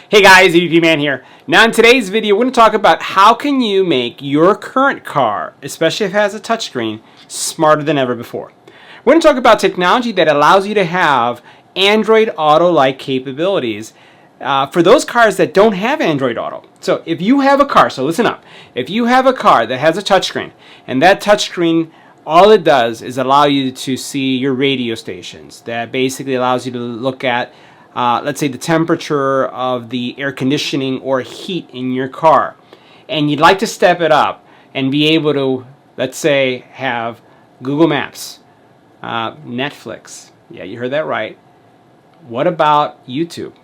Hey guys, EBPMAN here. Now in today's video, we're going to talk about how can you make your current car, especially if it has a touchscreen, smarter than ever before. We're going to talk about technology that allows you to have Android Auto-like capabilities for those cars that don't have Android Auto. So if you have a car, so listen up, if you have a car that has a touchscreen, and that touchscreen, all it does is allow you to see your radio stations. That basically allows you to look at let's say the temperature of the air conditioning or heat in your car, and you'd like to step it up and be able to, let's say, have Google Maps, Netflix, yeah, you heard that right. What about YouTube,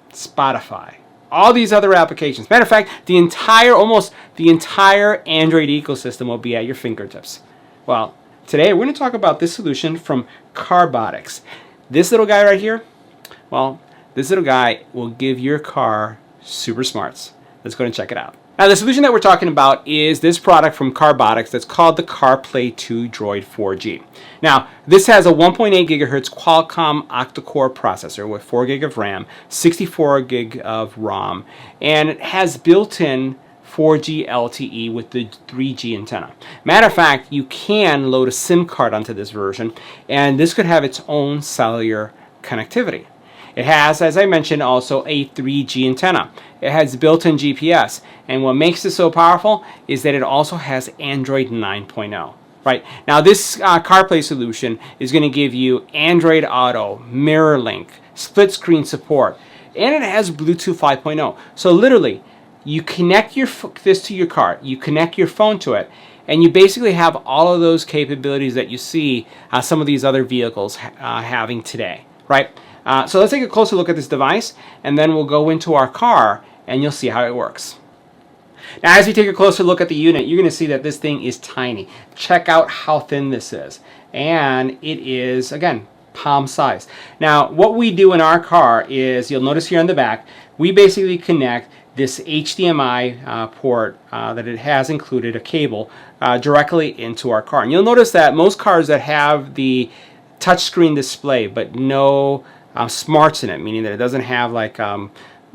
Spotify, all these other applications? Matter of fact, almost the entire Android ecosystem will be at your fingertips. Well, today we're going to talk about this solution from Carbotics. This little guy right here, well, this little guy will give your car super smarts. Let's go and check it out. Now, the solution that we're talking about is this product from Carbotics that's called the CarPlay 2 Droid 4G. Now, this has a 1.8 gigahertz Qualcomm octa-core processor with 4 gig of RAM, 64 gig of ROM, and it has built-in 4G LTE with the 3G antenna. Matter of fact, you can load a SIM card onto this version, and this could have its own cellular connectivity. It has, as I mentioned, also a 3G antenna. It has built-in GPS, and what makes it so powerful is that it also has Android 9.0. Right now, this CarPlay solution is going to give you Android Auto, Mirror Link, split screen support, and it has Bluetooth 5.0. So literally, you connect this to your car, you connect your phone to it, and you basically have all of those capabilities that you see some of these other vehicles having today. Right. So let's take a closer look at this device, and then we'll go into our car and you'll see how it works. Now, as you take a closer look at the unit, you're going to see that this thing is tiny. Check out how thin this is. And it is, again, palm size. Now, what we do in our car is, you'll notice here on the back, we basically connect this HDMI port that it has included, a cable, directly into our car. And you'll notice that most cars that have the touchscreen display but no smarts in it, meaning that it doesn't have like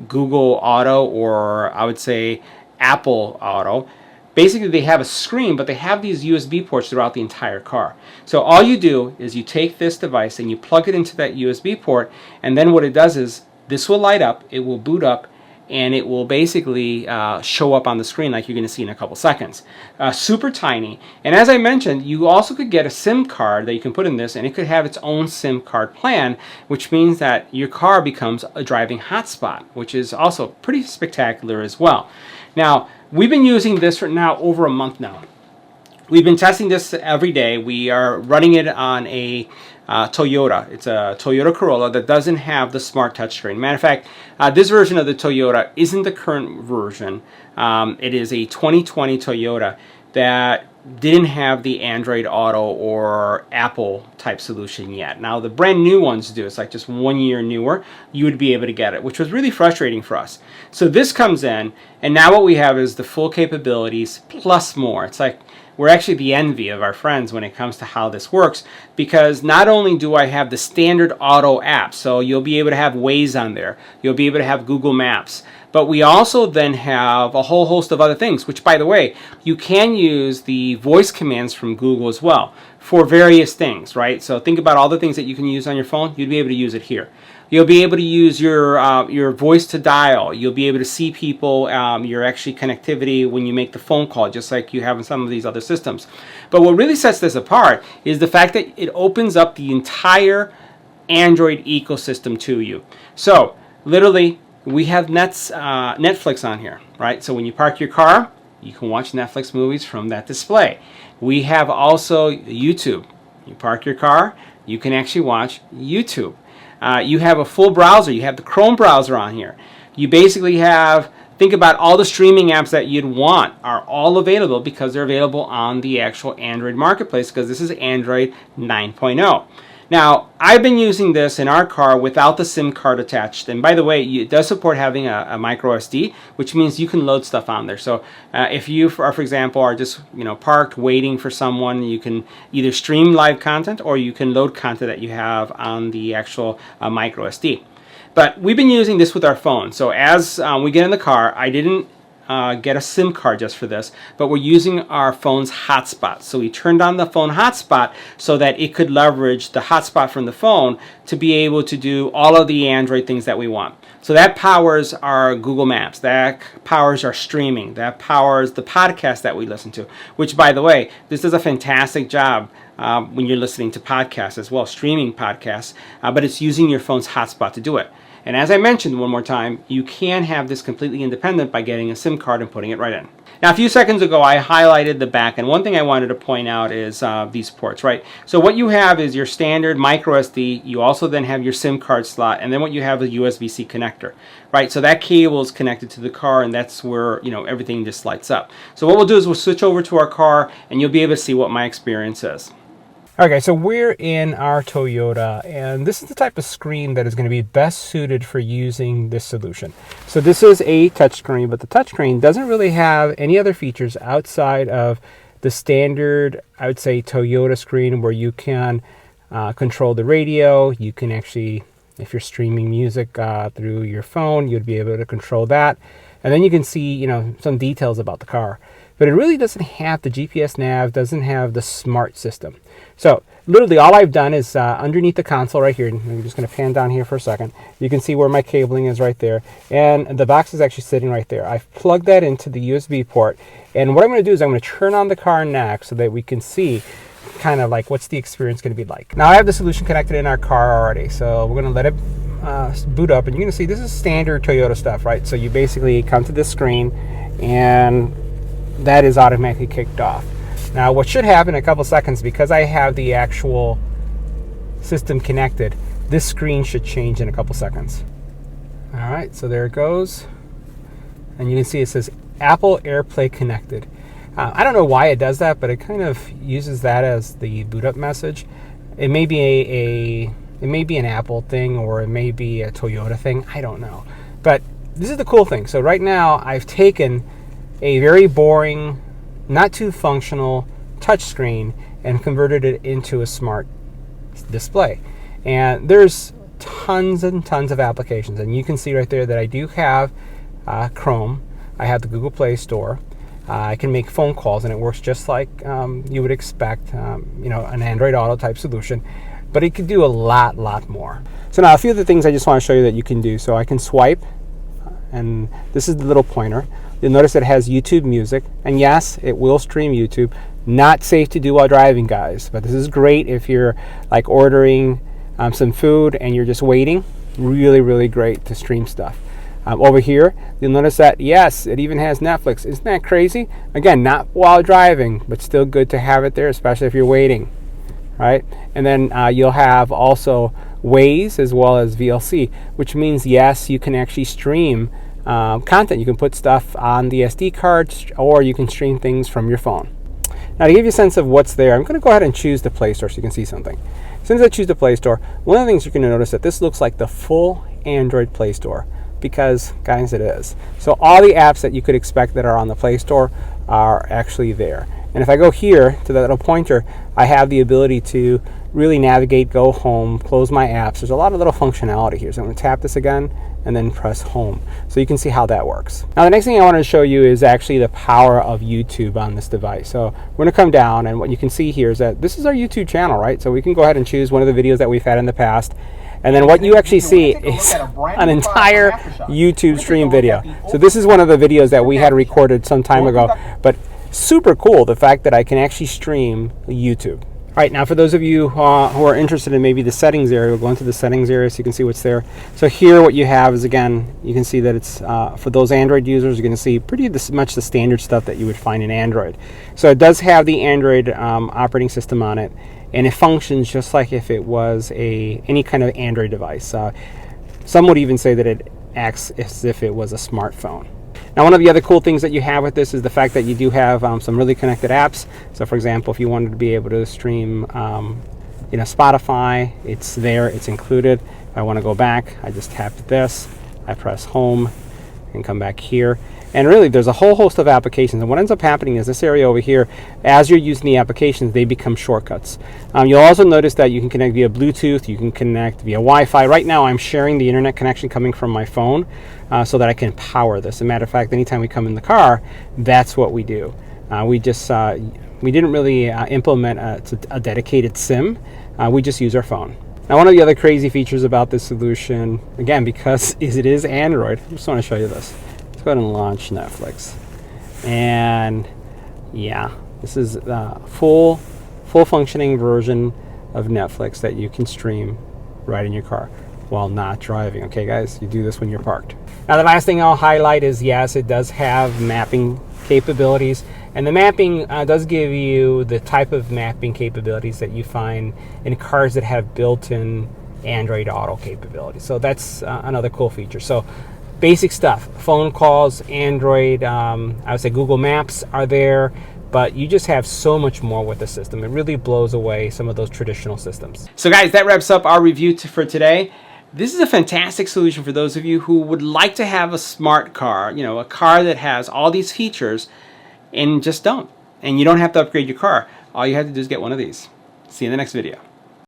Google Auto, or I would say Apple Auto. Basically, they have a screen, but they have these USB ports throughout the entire car. So all you do is you take this device and you plug it into that USB port, and then what it does is this will light up, it will boot up, and it will basically show up on the screen like you're going to see in a couple seconds. Super tiny. And as I mentioned, you also could get a SIM card that you can put in this, and it could have its own SIM card plan, which means that your car becomes a driving hotspot, which is also pretty spectacular as well. Now, we've been using this for now over a month now. We've been testing this every day. We are running it on a Toyota. It's a Toyota Corolla that doesn't have the smart touchscreen. Matter of fact, this version of the Toyota isn't the current version. It is a 2020 Toyota that didn't have the Android Auto or Apple type solution yet. Now, the brand new ones do. It's like just 1 year newer. You would be able to get it, which was really frustrating for us. So this comes in, and now what we have is the full capabilities plus more. It's like we're actually the envy of our friends when it comes to how this works, because not only do I have the standard auto app, so you'll be able to have Waze on there, you'll be able to have Google Maps, but we also then have a whole host of other things, which, by the way, you can use the voice commands from Google as well for various things, right? So think about all the things that you can use on your phone, you'd be able to use it here. You'll be able to use your voice to dial. You'll be able to see people, your actually connectivity when you make the phone call, just like you have in some of these other systems. But what really sets this apart is the fact that it opens up the entire Android ecosystem to you. So literally, we have Netflix on here, right? So when you park your car, you can watch Netflix movies from that display. We have also YouTube. You park your car, you can actually watch YouTube. You have a full browser. You have the Chrome browser on here. You basically have, think about all the streaming apps that you'd want are all available because they're available on the actual Android marketplace, because this is Android 9.0. Now, I've been using this in our car without the SIM card attached. And by the way, it does support having a micro SD, which means you can load stuff on there. So if you, for example, are just parked waiting for someone, you can either stream live content or you can load content that you have on the actual micro SD. But we've been using this with our phone. So as we get in the car, I didn't get a SIM card just for this, but we're using our phone's hotspot. So we turned on the phone hotspot so that it could leverage the hotspot from the phone to be able to do all of the Android things that we want. So that powers our Google Maps, that powers our streaming, that powers the podcast that we listen to, which, by the way, this does a fantastic job when you're listening to podcasts as well, streaming podcasts, but it's using your phone's hotspot to do it. And as I mentioned one more time, you can have this completely independent by getting a SIM card and putting it right in. Now, a few seconds ago, I highlighted the back, and one thing I wanted to point out is these ports, right? So what you have is your standard micro SD. You also then have your SIM card slot, and then what you have is a USB-C connector, right? So that cable is connected to the car, and that's where, you know, everything just lights up. So what we'll do is we'll switch over to our car, and you'll be able to see what my experience is. Okay, so we're in our Toyota, and this is the type of screen that is going to be best suited for using this solution. So this is a touchscreen, but the touchscreen doesn't really have any other features outside of the standard, I would say, Toyota screen where you can control the radio. You can actually, if you're streaming music through your phone, you'd be able to control that. And then you can see, you know, some details about the car. But it really doesn't have the GPS nav, doesn't have the smart system. So literally all I've done is underneath the console right here, and I'm just going to pan down here for a second. You can see where my cabling is right there. And the box is actually sitting right there. I've plugged that into the USB port. And what I'm going to do is I'm going to turn on the car next so that we can see kind of like what's the experience going to be like. Now I have the solution connected in our car already. So we're going to let it boot up. And you're going to see this is standard Toyota stuff, right? So you basically come to this screen and that is automatically kicked off. Now what should happen in a couple seconds, because I have the actual system connected, this screen should change in a couple seconds. All right, so there it goes. And you can see it says Apple AirPlay connected. I don't know why it does that, but it kind of uses that as the boot up message. It may be it may be an Apple thing, or it may be a Toyota thing. I don't know. But this is the cool thing. So right now I've taken a very boring, not too functional touchscreen and converted it into a smart display. And there's tons and tons of applications. And you can see right there that I do have Chrome. I have the Google Play Store. I can make phone calls, and it works just like you would expect, you know, an Android Auto type solution. But it could do a lot more. So now a few of the things I just want to show you that you can do. So I can swipe, and this is the little pointer. You'll notice it has YouTube music, and yes, it will stream YouTube. Not safe to do while driving, guys, but this is great if you're like ordering some food and you're just waiting. Really great to stream stuff. Over here, you'll notice that, yes, it even has Netflix. Isn't that crazy? Again, not while driving, but still good to have it there, especially if you're waiting, right? And then you'll have also Waze as well as VLC, which means, yes, you can actually stream content. You can put stuff on the SD cards, or you can stream things from your phone. Now, to give you a sense of what's there, I'm going to go ahead and choose the Play Store so you can see something. As soon as I choose the Play Store, one of the things you're going to notice that this looks like the full Android Play Store, because, guys, it is. So all the apps that you could expect that are on the Play Store are actually there. And if I go here to that little pointer, I have the ability to really navigate, go home, close my apps. There's a lot of little functionality here. So I'm going to tap this again and then press home. So you can see how that works. Now the next thing I want to show you is actually the power of YouTube on this device. So we're going to come down, and what you can see here is that this is our YouTube channel, right? So we can go ahead and choose one of the videos that we've had in the past. And then what you actually see is an entire YouTube stream video. So this is one of the videos that we had recorded some time ago, but super cool, the fact that I can actually stream YouTube. All right, now for those of you who are interested in maybe the settings area, we'll go into the settings area so you can see what's there. So here what you have is, again, you can see that it's, for those Android users, you're going to see pretty much the standard stuff that you would find in Android. So it does have the Android operating system on it, and it functions just like if it was any kind of Android device. Some would even say that it acts as if it was a smartphone. Now, one of the other cool things that you have with this is the fact that you do have some really connected apps. So, for example, if you wanted to be able to stream, you know, Spotify, it's there, it's included. If I want to go back, I just tap this, I press home, and come back here. And really, there's a whole host of applications. And what ends up happening is this area over here, as you're using the applications, they become shortcuts. You'll also notice that you can connect via Bluetooth, you can connect via Wi-Fi. Right now, I'm sharing the internet connection coming from my phone so that I can power this. As a matter of fact, anytime we come in the car, that's what we do. We didn't really implement a dedicated SIM. We just use our phone. Now, one of the other crazy features about this solution, again, because it is Android, I just want to show you this. Let's go ahead and launch Netflix. And yeah, this is the full functioning version of Netflix that you can stream right in your car while not driving. Okay, guys, you do this when you're parked. Now, the last thing I'll highlight is, yes, it does have mapping capabilities. And the mapping does give you the type of mapping capabilities that you find in cars that have built-in Android Auto capabilities. So that's another cool feature. So basic stuff, phone calls, Android, I would say Google Maps are there, but you just have so much more with the system. It really blows away some of those traditional systems. So guys, that wraps up our review for today. This is a fantastic solution for those of you who would like to have a smart car, you know, a car that has all these features and just don't. And you don't have to upgrade your car. All you have to do is get one of these. See you in the next video.